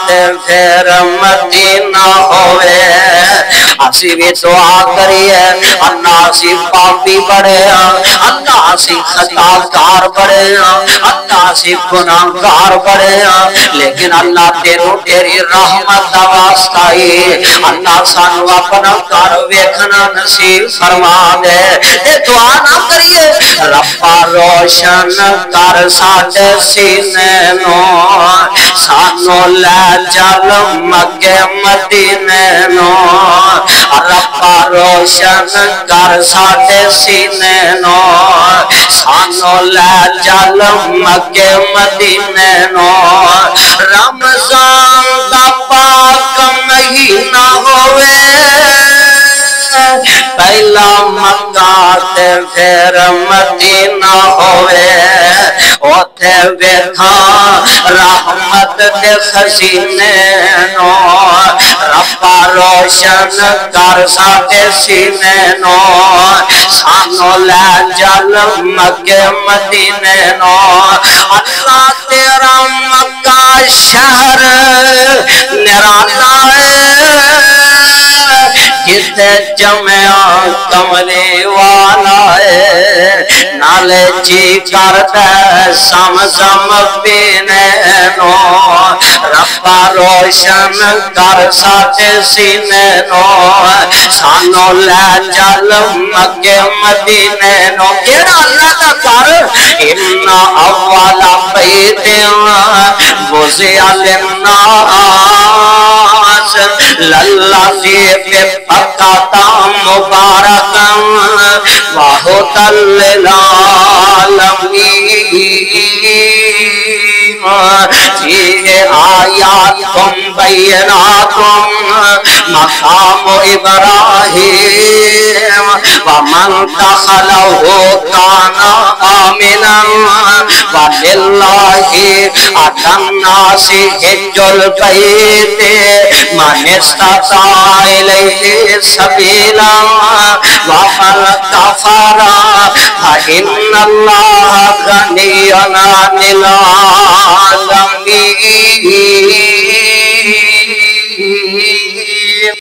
تے پھر مدینہ ہوئے اسی بھی دعا کریے اللہ سی پاپی بڑے اللہ سی خطاکار بڑے اللہ سی گناہگار بڑے لیکن اللہ تیری رحمت دا واسطہ ہی اللہ سانو اپنا گھر ویکھنا نصیب فرما دے تے دعا نہ کریے ربا روشن کر ساڈے سینے نو سانو لے چل مکے مدینے نو ربا روشن کر ساڈے سینے نو سانو لے چل مکے مدینے نو رمضان دا پاک مہینہ ہوئے پہلا مکہ تے پھر مدینہ ہوئے اوتھے ویکھا رحمت دے خزینے نو ربا روشن کر ساڈے سینے نو سانو لے چل مکے مدینے نو اللہ تیرا مکہ شہر نرالا ہے جتے جمعہ کملی والا ہے نالے جی کرتا سمزم پینے نو ربا روشن کر ساڈے سینے نو سانو لے چل مکے مدینے نو کیڑا اللہ دا گھر ان اول بیت وضع للناس للذی ببکۃ مبارکا وہدی للعالمین فیہ آیات بینات مقام ابراہیم ومن دخلہ کان آمنا وللہ علی الناس حج البیت من استطاع الیہ سبیلا ومن کفر فإن اللہ غنی عن العالمین